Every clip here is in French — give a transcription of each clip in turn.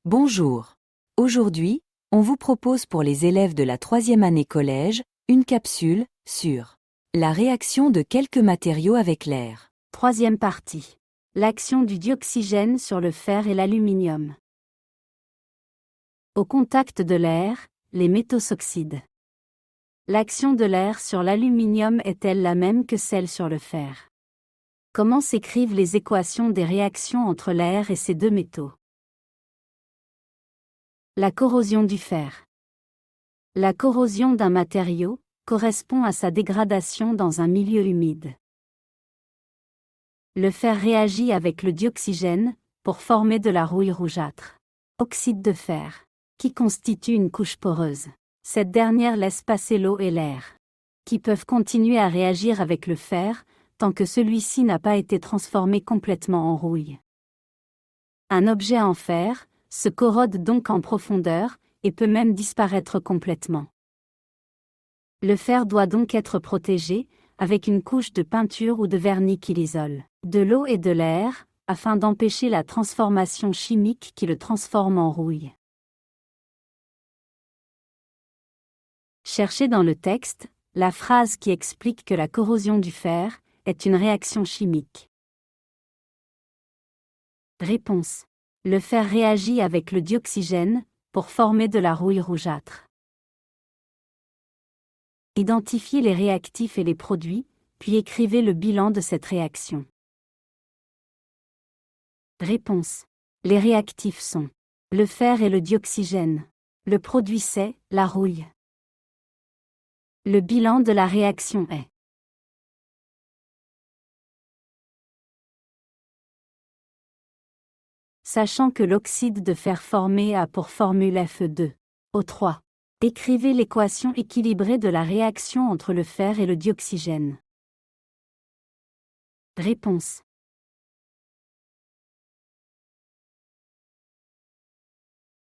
Bonjour. Aujourd'hui, on vous propose pour les élèves de la 3e année collège, une capsule sur la réaction de quelques matériaux avec l'air. Troisième partie. L'action du dioxygène sur le fer et l'aluminium. Au contact de l'air, les métaux s'oxydent. L'action de l'air sur l'aluminium est-elle la même que celle sur le fer? Comment s'écrivent les équations des réactions entre l'air et ces deux métaux? La corrosion du fer. La corrosion d'un matériau correspond à sa dégradation dans un milieu humide. Le fer réagit avec le dioxygène pour former de la rouille rougeâtre. Oxyde de fer, qui constitue une couche poreuse. Cette dernière laisse passer l'eau et l'air, qui peuvent continuer à réagir avec le fer, tant que celui-ci n'a pas été transformé complètement en rouille. Un objet en fer se corrode donc en profondeur, et peut même disparaître complètement. Le fer doit donc être protégé, avec une couche de peinture ou de vernis qui l'isole de l'eau et de l'air, afin d'empêcher la transformation chimique qui le transforme en rouille. Cherchez dans le texte la phrase qui explique que la corrosion du fer est une réaction chimique. Réponse. Le fer réagit avec le dioxygène pour former de la rouille rougeâtre. Identifiez les réactifs et les produits, puis écrivez le bilan de cette réaction. Réponse. Les réactifs sont le fer et le dioxygène. Le produit c'est la rouille. Le bilan de la réaction est sachant que l'oxyde de fer formé a pour formule Fe2O3. Écrivez l'équation équilibrée de la réaction entre le fer et le dioxygène. Réponse.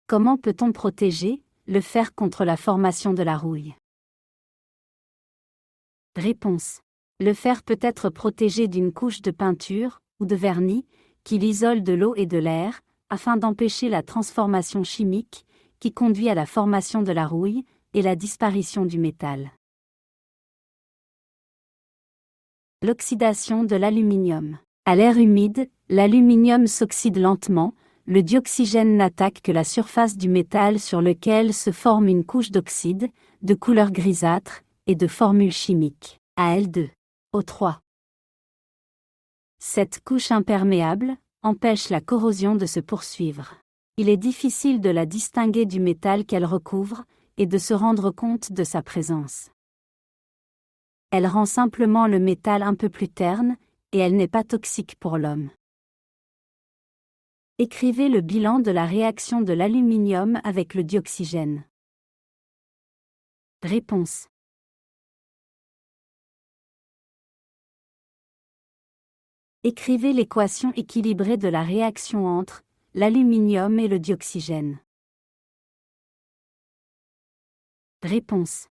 Comment peut-on protéger le fer contre la formation de la rouille? Réponse. Le fer peut être protégé d'une couche de peinture ou de vernis qui l'isole de l'eau et de l'air, afin d'empêcher la transformation chimique qui conduit à la formation de la rouille et la disparition du métal. L'oxydation de l'aluminium. À l'air humide, l'aluminium s'oxyde lentement, le dioxygène n'attaque que la surface du métal sur lequel se forme une couche d'oxyde, de couleur grisâtre, et de formule chimique Al2O3. Cette couche imperméable empêche la corrosion de se poursuivre. Il est difficile de la distinguer du métal qu'elle recouvre, et de se rendre compte de sa présence. Elle rend simplement le métal un peu plus terne, et elle n'est pas toxique pour l'homme. Écrivez le bilan de la réaction de l'aluminium avec le dioxygène. Réponse. Écrivez l'équation équilibrée de la réaction entre l'aluminium et le dioxygène. Réponse.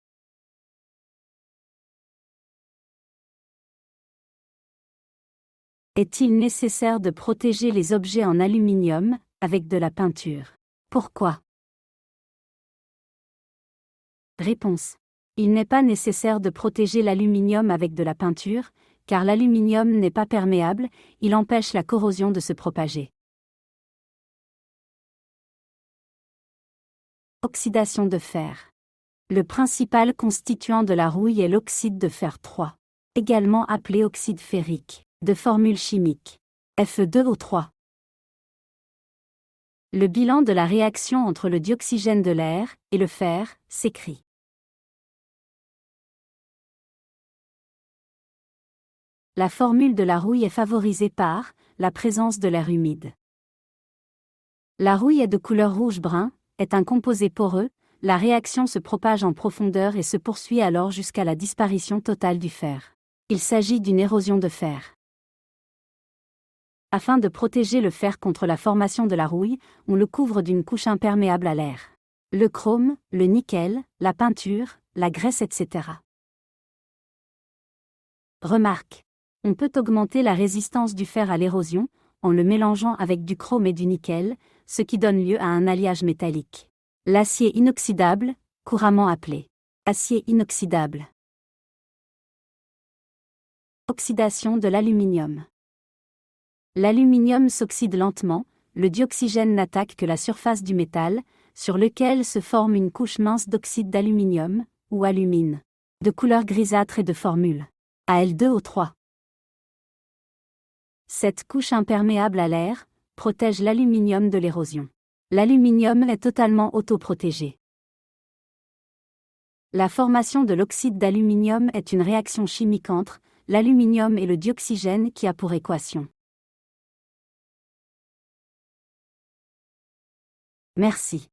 Est-il nécessaire de protéger les objets en aluminium avec de la peinture? Pourquoi? Réponse. Il n'est pas nécessaire de protéger l'aluminium avec de la peinture, car l'aluminium n'est pas perméable, il empêche la corrosion de se propager. Oxydation de fer. Le principal constituant de la rouille est l'oxyde de fer 3, également appelé oxyde ferrique, de formule chimique Fe2O3. Le bilan de la réaction entre le dioxygène de l'air et le fer s'écrit. La formule de la rouille est favorisée par la présence de l'air humide. La rouille est de couleur rouge-brun, est un composé poreux, la réaction se propage en profondeur et se poursuit alors jusqu'à la disparition totale du fer. Il s'agit d'une érosion de fer. Afin de protéger le fer contre la formation de la rouille, on le couvre d'une couche imperméable à l'air. Le chrome, le nickel, la peinture, la graisse, etc. Remarque. On peut augmenter la résistance du fer à l'érosion, en le mélangeant avec du chrome et du nickel, ce qui donne lieu à un alliage métallique. L'acier inoxydable, couramment appelé acier inoxydable. Oxydation de l'aluminium. L'aluminium s'oxyde lentement, le dioxygène n'attaque que la surface du métal, sur lequel se forme une couche mince d'oxyde d'aluminium, ou alumine, de couleur grisâtre et de formule Al2O3. Cette couche imperméable à l'air protège l'aluminium de l'érosion. L'aluminium est totalement autoprotégé. La formation de l'oxyde d'aluminium est une réaction chimique entre l'aluminium et le dioxygène qui a pour équation. Merci.